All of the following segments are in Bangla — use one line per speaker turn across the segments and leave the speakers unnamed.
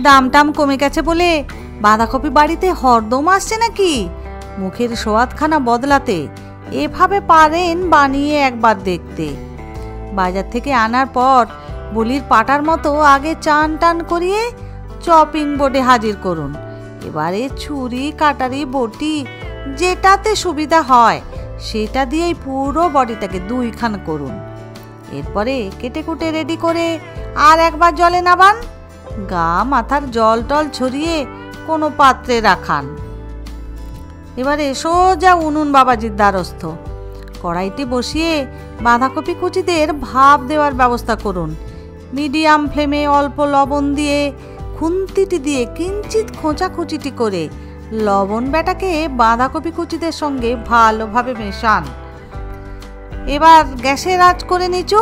দাম টাম কমে গেছে বলে বাঁধাকপি বাড়িতে হরদম আসছে নাকি? মুখের সোয়াদখানা বদলাতে এভাবে পারেন বানিয়ে একবার দেখতে। বাজার থেকে আনার পর বলির পাটার মতো আগে চান টান করিয়ে চপিং বোর্ডে হাজির করুন। এবারে ছুরি, কাটারি, বটি যেটাতে সুবিধা হয় সেটা দিয়েই পুরো বডিটাকে দুইখান করুন। এরপরে কেটে কুটে রেডি করে আর একবার জলে নাবান। গা মাথার জল টল ছড়িয়ে কোনো পাত্রে রাখান। এবারে সোজা উনুন বাবাজির দ্বারস্থ। কড়াইটি বসিয়ে বাঁধাকপি কুচিদের ভাপ দেওয়ার ব্যবস্থা করুন। মিডিয়াম ফ্লেমে অল্প লবণ দিয়ে খুন্তিটি দিয়ে কিঞ্চিত খোঁচাখুচিটি করে লবণ ব্যাটাকে বাঁধাকপি কুচিদের সঙ্গে ভালোভাবে মেশান। এবার গ্যাসের আঁচ করে নিচু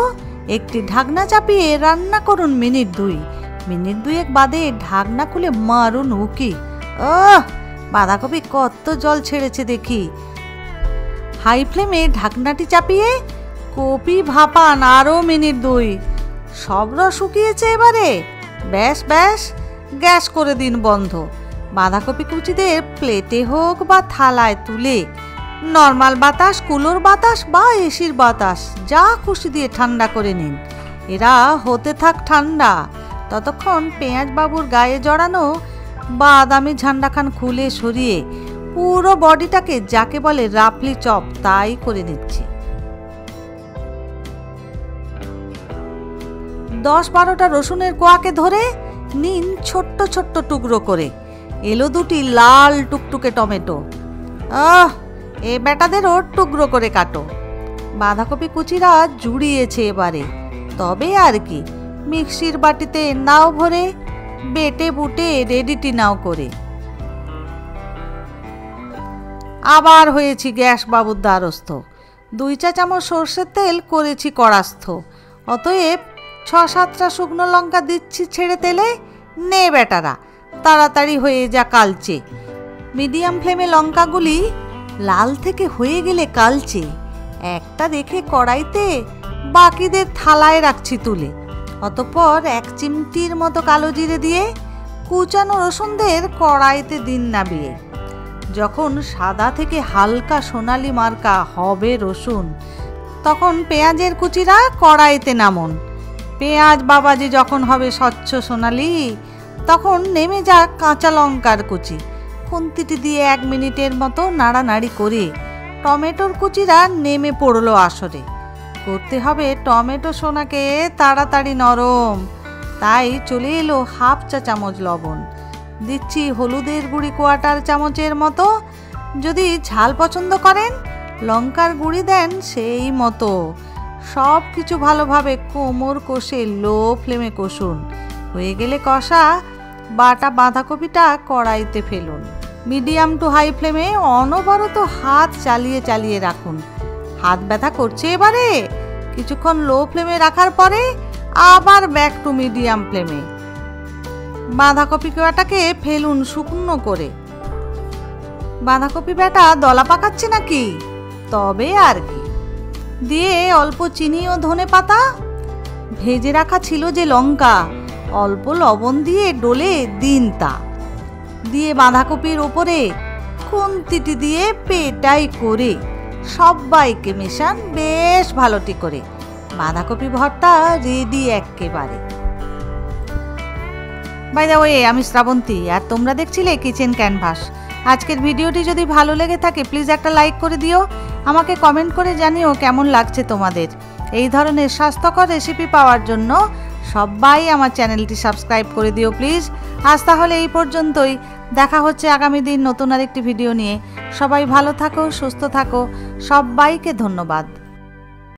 একটি ঢাকনা চাপিয়ে রান্না করুন মিনিট 2। মিনিট 2 বাদে ঢাকনা খুলে মারুন উকি। বাঁধাকপি কত জল ছেড়েছে দেখি। হাই ফ্লেমে ঢাকনাটি চাপিয়ে কপি ভাপান আরও মিনিট 2। সব রস শুকিয়েছে এবারে। ব্যাস ব্যাস, গ্যাস করে দিন বন্ধ। বাঁধাকপি কুচিদের প্লেটে হোক বা থালায় তুলে নর্মাল বাতাস, কুলোর বাতাস বা এসির বাতাস যা খুশি দিয়ে ঠান্ডা করে নিন। এরা হতে থাক ঠান্ডা। ততক্ষণ পেঁয়াজ বাবুর গায়ে জড়ানো বাদামি ঝান্ডাখান খুলে সরিয়ে পুরো বডিটাকে যাকে বলে রাফলি চপ তাই করে নিচ্ছি। 10-12টা রসুনের কোয়াকে ধরে নিন ছোট্ট ছোট্ট টুকরো করে। এলো 2টি লাল টুকটুকে টমেটো। এ বেটাদেরও টুকরো করে কাটো। বাঁধাকপি কুচিরা জুড়িয়েছে এবারে। তবে আর কি, মিক্সির বাটিতে নাও ভরে বেটে বুটে রেডিটি নাও করে। আবার হয়েছি গ্যাস বাবুর দ্বারস্থ। 2 চা চামচ সর্ষের তেল করেছি কড়াস্থ। অতএব 6-7টা শুকনো লঙ্কা দিচ্ছি ছেড়ে তেলে। নে বেটারা, তাড়াতাড়ি হয়ে যা কালচে। মিডিয়াম ফ্লেমে লঙ্কাগুলি লাল থেকে হয়ে গেলে কালচে একটা রেখে কড়াইতে বাকিদের থালায় রাখছি তুলে। অতঃপর 1 চিমটির মতো কালো জিরে দিয়ে কুচানো রসুনদের কড়াইতে দিন নাবিয়ে। যখন সাদা থেকে হালকা সোনালি মার্কা হবে রসুন, তখন পেঁয়াজের কুচিরা কড়াইতে নামুন। পেঁয়াজ বাবাজি যখন হবে স্বচ্ছ সোনালি, তখন নেমে যাক কাঁচা লঙ্কার কুচি। খুন্তিটি দিয়ে 1 মিনিটের মতো নাড়ানাড়ি করে টমেটোর কুচিরা নেমে পড়লো আসরে। করতে হবে টমেটো সোনাকে তাড়াতাড়ি নরম, তাই চলে এলো 1/2 চা চামচ লবণ। দিচ্ছি হলুদের গুঁড়ি 1/4 চামচের মতো। যদি ঝাল পছন্দ করেন লঙ্কার গুঁড়ি দেন সেই মতো। সব কিছু ভালোভাবে কোমর কষে লো ফ্লেমে কষুন। হয়ে গেলে কষা বাটা বাঁধাকপিটা কড়াইতে ফেলুন। মিডিয়াম টু হাই ফ্লেমে অনবরত হাত চালিয়ে চালিয়ে রাখুন। হাত ব্যথা করছে এবারে? কিছুক্ষণ লো ফ্লেমে রাখার পরে আবার ব্যাক টু মিডিয়াম ফ্লেমে। বাঁধাকপি ব্যাটাকে ফেলুন শুকনো করে। বাঁধাকপি ব্যাটা দলা পাকাচ্ছে নাকি? তবে আর কি। দিয়ে অল্প চিনি ও ধনে পাতা, ভেজে রাখা ছিল যে লঙ্কা, অল্প লবণ দিয়ে ডলে দিন তা। দিয়ে বাঁধাকপির ওপরে খুন্তিটি দিয়ে পেটাই করে সবাইকে মেশান বেশ ভালোটি করে। বাঁধাকপি ভর্তা রেডি একেবারে। বাই দ্য ওয়ে, আমি শ্রাবন্তী আর তোমরা দেখছিলে কিচেন ক্যানভাস। আজকের ভিডিওটি যদি ভালো লেগে থাকে প্লিজ একটা লাইক করে দিও। আমাকে কমেন্ট করে জানিও কেমন লাগছে তোমাদের। এই ধরনের স্বাস্থ্যকর রেসিপি পাওয়ার জন্য সবাই আমার চ্যানেলটি সাবস্ক্রাইব করে দিও প্লিজ। আজ তাহলে এই পর্যন্তই। দেখা হচ্ছে আগামী দিন নতুন আরেকটি ভিডিও নিয়ে। সবাই ভালো থাকো, সুস্থ থাকো। সবাইকে ধন্যবাদ।